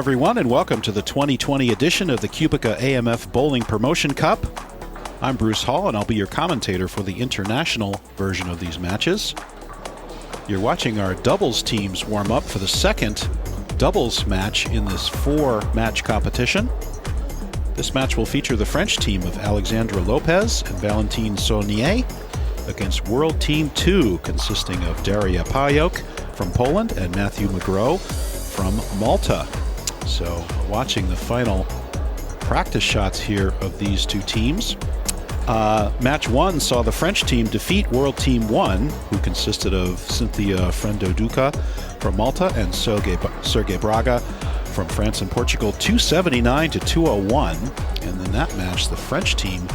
everyone, and welcome to the 2020 edition of the Cubica AMF Bowling Promotion Cup. I'm Bruce Hall, and I'll be your commentator for the international version of these matches. You're watching our doubles teams warm up for the second doubles match in this 4-match competition. This match will feature the French team of Alexandra Lopes and Valentin Saulnier against World Team 2, consisting of Daria Pajak from Poland and Matthew Magro from Malta. So watching the final practice shots here of these two teams. Match 1 saw the French team defeat World Team 1, who consisted of Cynthia Frendoduca from Malta and Sergei Braga from France and Portugal, 279 to 201. And in that match, the French team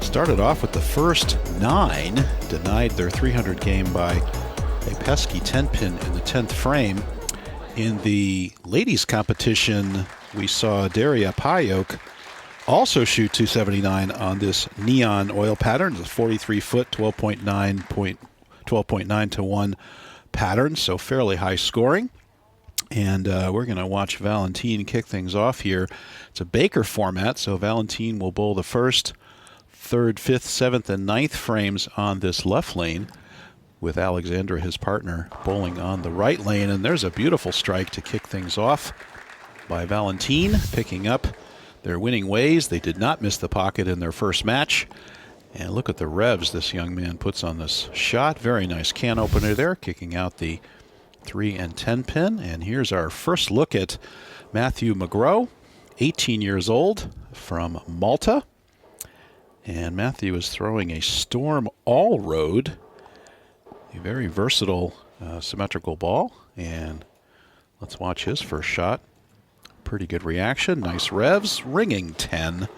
started off with the first 9, denied their 300 game by a pesky 10-pin in the 10th frame. In the ladies' competition, we saw Daria Pajak also shoot 279 on this neon oil pattern, the 43-foot, 12.9 to 1 pattern, so fairly high scoring. And we're going to watch Valentin kick things off here. It's a Baker format, so Valentin will bowl the first, 3rd, 5th, 7th, and 9th frames on this left lane, with Alexandra, his partner, bowling on the right lane. And there's a beautiful strike to kick things off by Valentin, picking up their winning ways. They did not miss the pocket in their first match. And look at the revs this young man puts on this shot. Very nice can opener there, kicking out the 3 and 10 pin. And here's our first look at Matthew Magro, 18 years old, from Malta. And Matthew is throwing a Storm All-Road, a very versatile symmetrical ball. And let's watch his first shot. Pretty good reaction. Nice revs. Ringing 10.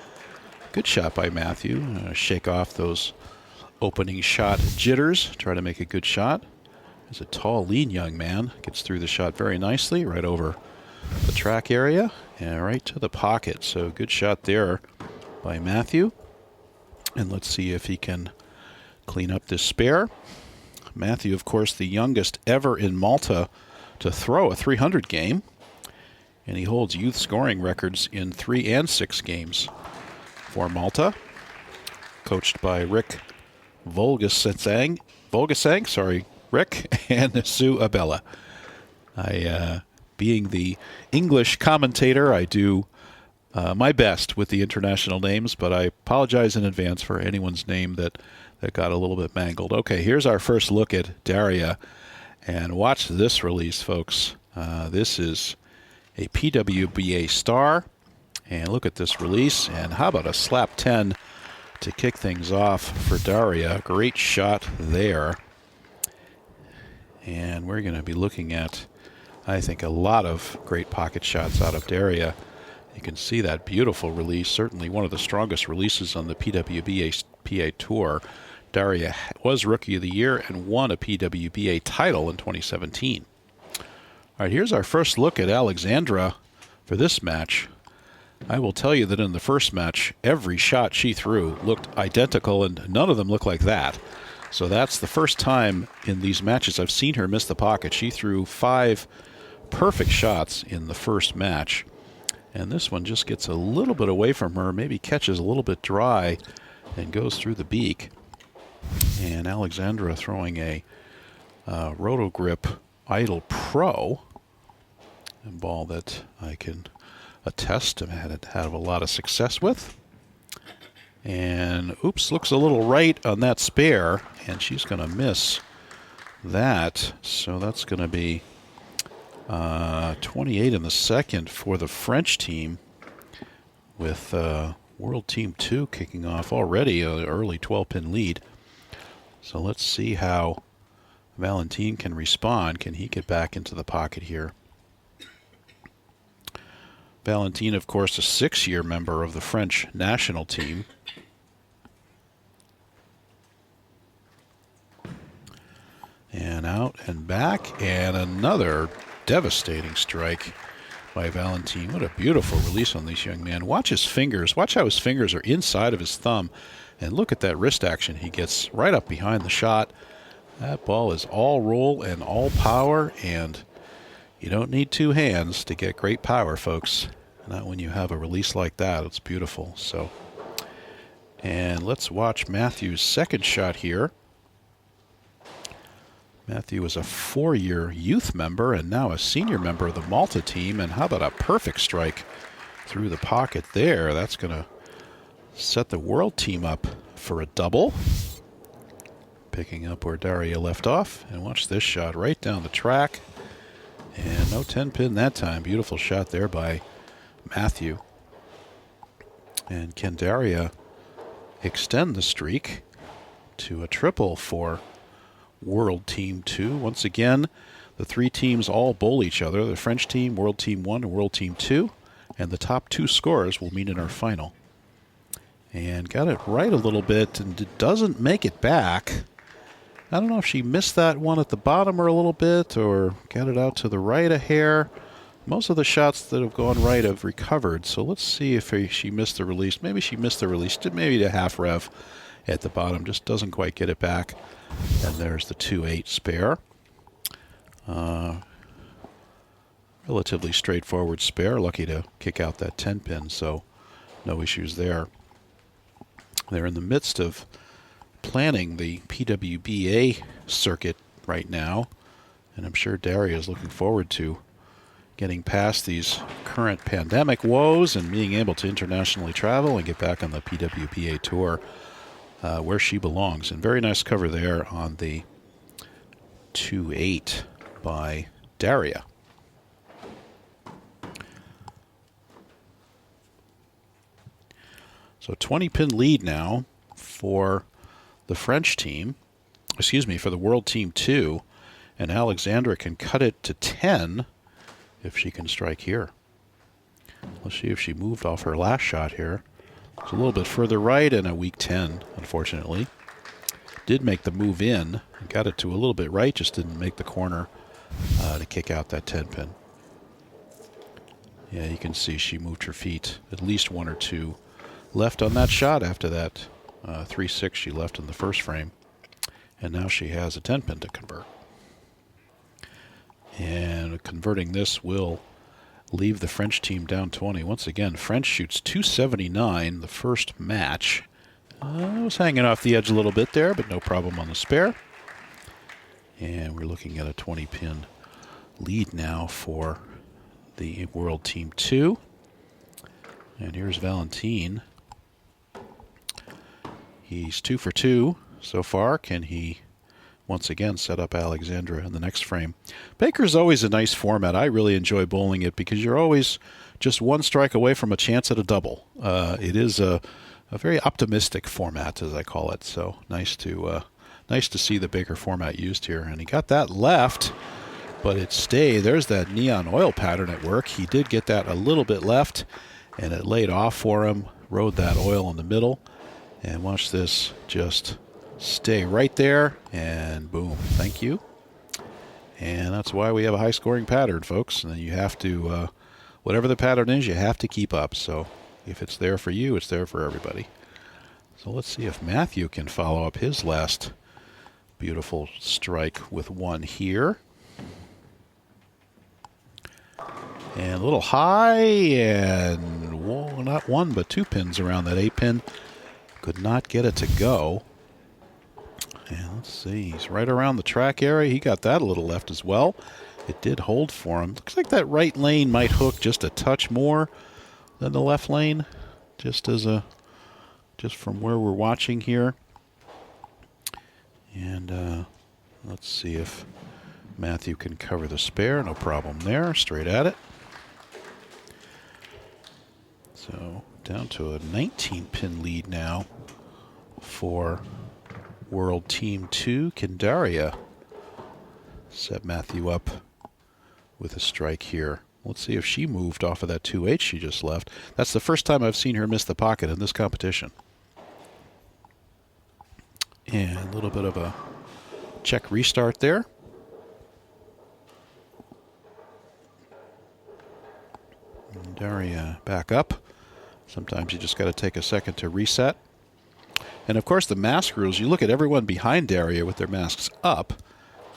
Good shot by Matthew. Shake off those opening shot jitters. Try to make a good shot. He's a tall, lean young man. Gets through the shot very nicely. Right over the track area and right to the pocket. So good shot there by Matthew. And let's see if he can clean up this spare. Matthew, of course, the youngest ever in Malta to throw a 300 game. And he holds youth scoring records in 3 and 6 games for Malta. Coached by Rick Volgasang, Rick, and Sue Abella. Being the English commentator, I do my best with the international names, but I apologize in advance for anyone's name that got a little bit mangled. Okay, here's our first look at Daria. And watch this release, folks. This is a PWBA star. And look at this release. And how about a slap 10 to kick things off for Daria? Great shot there. And we're going to be looking at, I think, a lot of great pocket shots out of Daria. You can see that beautiful release, certainly one of the strongest releases on the PWBA PA Tour. Daria was Rookie of the Year and won a PWBA title in 2017. All right, here's our first look at Alexandra for this match. I will tell you that in the first match, every shot she threw looked identical, and none of them looked like that. So that's the first time in these matches I've seen her miss the pocket. She threw 5 perfect shots in the first match. And this one just gets a little bit away from her, maybe catches a little bit dry and goes through the beak. And Alexandra throwing a Rotogrip Idol Pro, a ball that I can attest to have a lot of success with. And oops, looks a little right on that spare, and she's going to miss that. So that's going to be 28 in the second for the French team, with World Team 2 kicking off already an early 12-pin lead. So let's see how Valentin can respond. Can he get back into the pocket here? Valentin, of course, a 6-year member of the French national team. And out and back, and another devastating strike by Valentin. What a beautiful release on this young man. Watch his fingers. Watch how his fingers are inside of his thumb. And look at that wrist action. He gets right up behind the shot. That ball is all roll and all power, and You don't need two hands to get great power, folks. Not when you have a release like that. It's beautiful. So, and let's watch Matthew's second shot here. Matthew was a 4-year youth member and now a senior member of the Malta team. And how about a perfect strike through the pocket there? That's going to set the world team up for a double. Picking up where Daria left off. And watch this shot right down the track. And no 10-pin that time. Beautiful shot there by Matthew. And can Daria extend the streak to a triple for World Team 2? Once again, the three teams all bowl each other. The French team, World Team 1, and World Team 2. And the top two scorers will meet in our final. And got it right a little bit, and it doesn't make it back. I don't know if she missed that one at the bottom or a little bit, or got it out to the right a hair. Most of the shots that have gone right have recovered, so let's see if she missed the release. Maybe she missed the release, maybe the half rev at the bottom, just doesn't quite get it back. And there's the 2-8 spare. Relatively straightforward spare, lucky to kick out that 10-pin, so no issues there. They're in the midst of planning the PWBA circuit right now, and I'm sure Daria is looking forward to getting past these current pandemic woes and being able to internationally travel and get back on the PWBA tour where she belongs. And very nice cover there on the 2-8 by Daria. So 20-pin lead now for the French team, for the World Team 2, and Alexandra can cut it to 10 if she can strike here. Let's see if she moved off her last shot here. It's a little bit further right and a weak 10, unfortunately. Did make the move in and got it to a little bit right, just didn't make the corner to kick out that 10-pin. Yeah, you can see she moved her feet at least one or two left on that shot after that 3-6 she left in the first frame. And now she has a 10-pin to convert. And converting this will leave the French team down 20. Once again, French shoots 279 the first match. Was hanging off the edge a little bit there, but no problem on the spare. And we're looking at a 20-pin lead now for the World Team 2. And here's Valentin. He's 2 for 2 so far. Can he once again set up Alexandra in the next frame? Baker's always a nice format. I really enjoy bowling it because you're always just one strike away from a chance at a double. It is a very optimistic format, as I call it. So nice to see the Baker format used here. And he got that left, but it stayed. There's that neon oil pattern at work. He did get that a little bit left, and it laid off for him. Rode that oil in the middle. And watch this just stay right there, and boom, thank you. And that's why we have a high-scoring pattern, folks. And you have to, whatever the pattern is, you have to keep up. So if it's there for you, it's there for everybody. So let's see if Matthew can follow up his last beautiful strike with one here. And a little high, and well, not one, but two pins around that 8-pin. Could not get it to go. And let's see, he's right around the track area. He got that a little left as well. It did hold for him. Looks like that right lane might hook just a touch more than the left lane, just from where we're watching here. And let's see if Matthew can cover the spare. No problem there. Straight at it. So down to a 19-pin lead now for World Team 2. Can Daria set Matthew up with a strike here? Let's see if she moved off of that 2-8 she just left. That's the first time I've seen her miss the pocket in this competition. And a little bit of a check restart there. And Daria back up. Sometimes you just got to take a second to reset. And of course the mask rules, you look at everyone behind Daria with their masks up,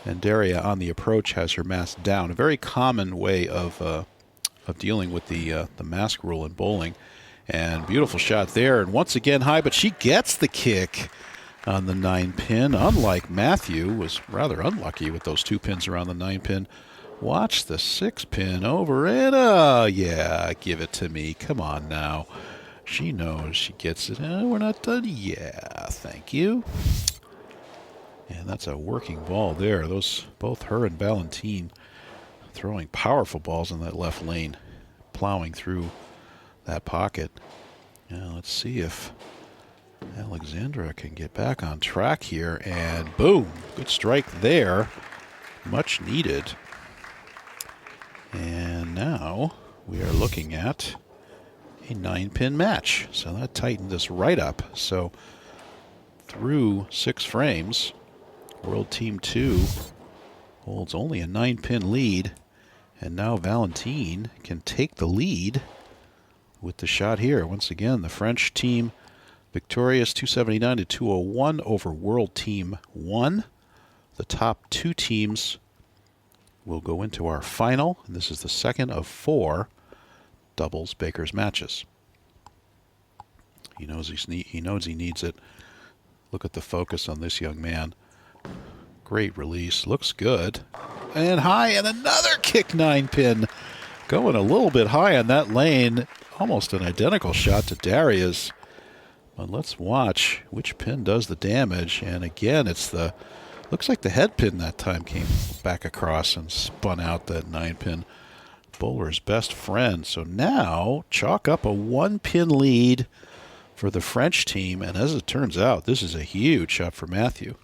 And Daria on the approach has her mask down. A very common way of dealing with the mask rule in bowling. And beautiful shot there. And once again high, but she gets the kick on the 9-pin. Unlike Matthew, was rather unlucky with those 2 pins around the 9-pin. Watch the 6-pin over and yeah, give it to me. Come on now. She knows she gets it. We're not done. Yeah, thank you. And that's a working ball there. Those, both her and Valentin throwing powerful balls in that left lane, plowing through that pocket. Now let's see if Alexandra can get back on track here. And boom, good strike there. Much needed. And now we are looking at a 9-pin match. So that tightened us right up. So through 6 frames, World Team 2 holds only a 9-pin lead. And now Valentin can take the lead with the shot here. Once again, the French team victorious 279 to 201 over World Team 1. The top 2 teams will go into our final, and this is the second of 4 doubles Baker's matches. He knows he needs it. Look at the focus on this young man. Great release, looks good. And high, and another kick 9-pin. Going a little bit high on that lane. Almost an identical shot to Daria's. But let's watch which pin does the damage. And again, it's the, looks like the head pin that time came back across and spun out that 9-pin. Bowler's best friend. So now chalk up a 1-pin lead for the French team. And as it turns out, this is a huge shot for Matthew.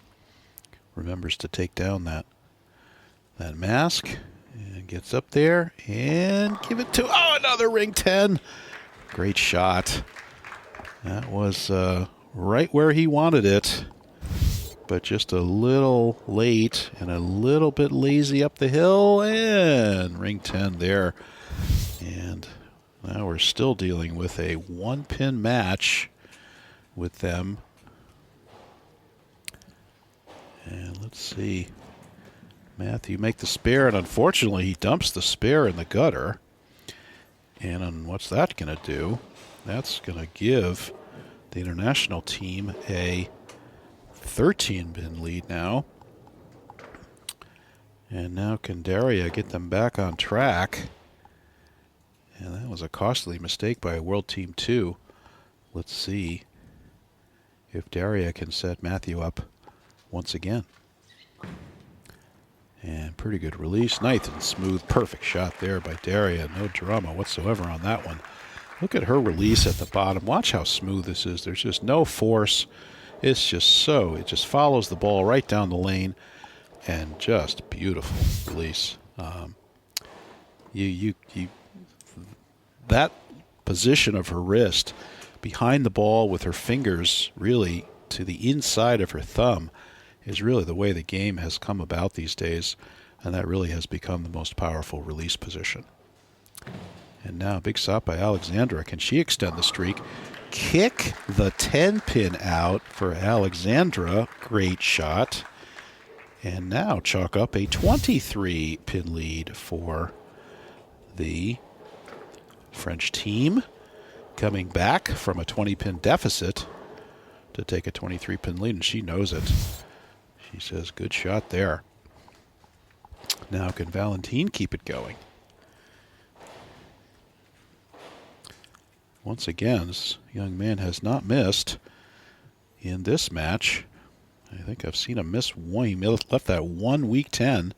Remembers to take down that mask and gets up there and give it to, another ring 10. Great shot. That was right where he wanted it, but just a little late and a little bit lazy up the hill, and ring 10 there. And now we're still dealing with a 1-pin match with them. And let's see. Matthew make the spare, and unfortunately he dumps the spare in the gutter. And what's that going to do? That's going to give the international team a 13-pin lead now. And now can Daria get them back on track? And that was a costly mistake by World Team 2. Let's see if Daria can set Matthew up once again. And pretty good release. Nice and smooth. Perfect shot there by Daria. No drama whatsoever on that one. Look at her release at the bottom. Watch how smooth this is. There's just no force. It's just so, it just follows the ball right down the lane. And just beautiful release. That position of her wrist behind the ball with her fingers really to the inside of her thumb is really the way the game has come about these days, and that really has become the most powerful release position. And now big shot by Alexandra. Can she extend the streak? Kick the 10-pin out for Alexandra. Great shot. And now chalk up a 23-pin lead for the French team, coming back from a 20-pin deficit to take a 23-pin lead, and she knows it. She says, good shot there. Now can Valentin keep it going? Once again, this young man has not missed in this match. I think I've seen him miss one. He left that one week 10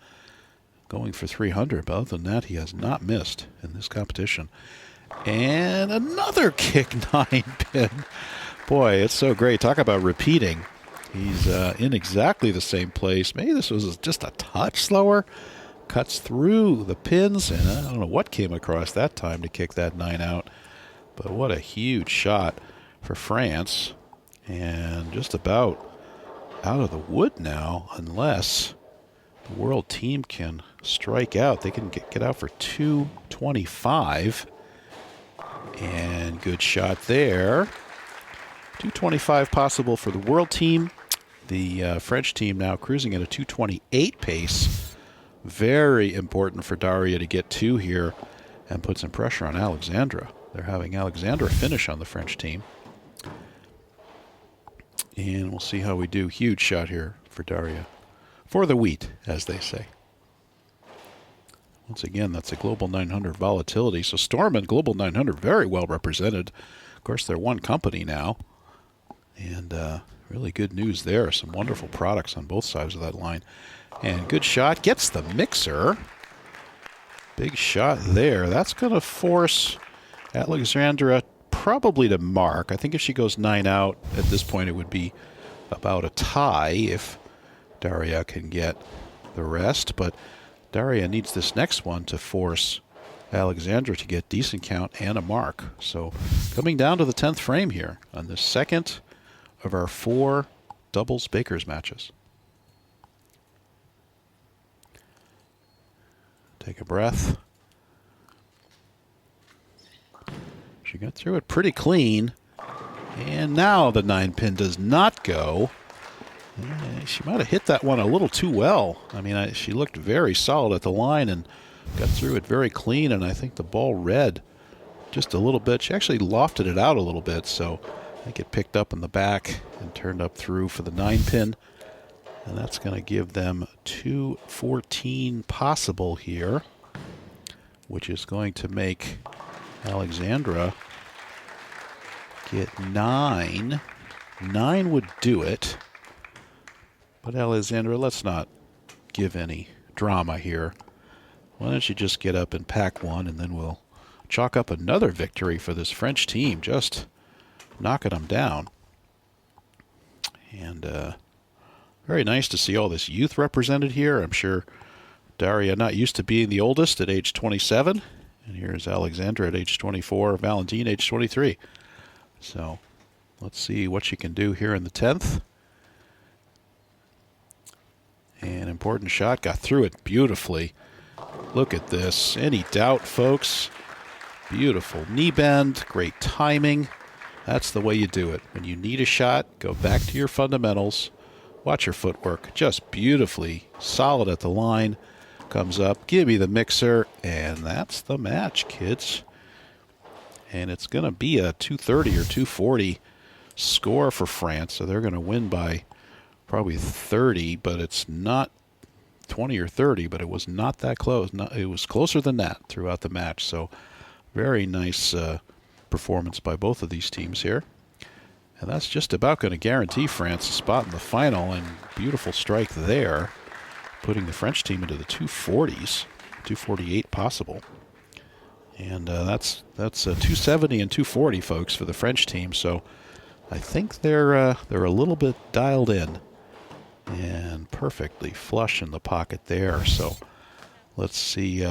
going for 300. But other than that, he has not missed in this competition. And another kick 9-pin. Boy, it's so great. Talk about repeating. He's in exactly the same place. Maybe this was just a touch slower. Cuts through the pins, and I don't know what came across that time to kick that 9 out. But what a huge shot for France. And just about out of the wood now, unless the world team can strike out. They can get out for 225. And good shot there. 225 possible for the world team. The French team now cruising at a 2:28 pace. Very important for Daria to get 2 here and put some pressure on Alexandra. They're having Alexandra finish on the French team. And we'll see how we do. Huge shot here for Daria. For the wheat, as they say. Once again, that's a Global 900 volatility. So Storm and Global 900 very well represented. Of course, they're one company now. And really good news there. Some wonderful products on both sides of that line. And good shot. Gets the mixer. Big shot there. That's going to force Alexandra probably to mark. I think if she goes 9 out, at this point it would be about a tie if Daria can get the rest. But Daria needs this next one to force Alexandra to get decent count and a mark. So coming down to the 10th frame here on the second of our 4 doubles Bakers matches. Take a breath. She got through it pretty clean. And now the 9-pin does not go. She might have hit that one a little too well. I mean, she looked very solid at the line and got through it very clean, and I think the ball read just a little bit. She actually lofted it out a little bit, so I think it picked up in the back and turned up through for the 9-pin. And that's going to give them 214 possible here, which is going to make Alexandra get 9. 9 would do it. But Alexandra, let's not give any drama here. Why don't you just get up and pack one, and then we'll chalk up another victory for this French team, just knocking them down. And very nice to see all this youth represented here. I'm sure Daria not used to being the oldest at age 27. And here's Alexandra at age 24, Valentin age 23. So let's see what she can do here in the 10th. An important shot, got through it beautifully. Look at this. Any doubt, folks? Beautiful knee bend, great timing. That's the way you do it. When you need a shot, go back to your fundamentals. Watch your footwork. Just beautifully solid at the line. Comes up, give me the mixer, and that's the match, kids. And it's going to be a 230 or 240 score for France, so they're going to win by probably 30, but it's not 20 or 30, but it was not that close. It was closer than that throughout the match, so very nice performance by both of these teams here. And that's just about going to guarantee France a spot in the final, and beautiful strike there, putting the French team into the 240s, 248 possible. And that's 270 and 240, folks, for the French team. So I think they're a little bit dialed in, and perfectly flush in the pocket there. So let's see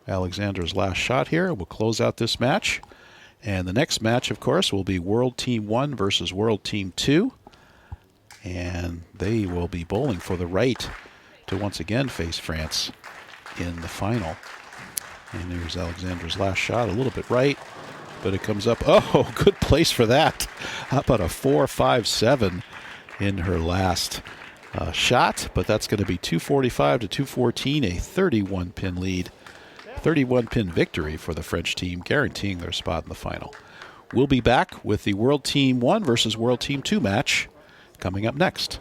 Alexandra's last shot here. We'll close out this match. And the next match, of course, will be World Team 1 versus World Team 2. And they will be bowling for the right to once again face France in the final. And there's Alexandra's last shot, a little bit right, but it comes up. Oh, good place for that. How about a 4.57 in her last shot? But that's going to be 245 to 214, a 31-pin lead. 31-pin victory for the French team, guaranteeing their spot in the final. We'll be back with the World Team 1 versus World Team 2 match coming up next.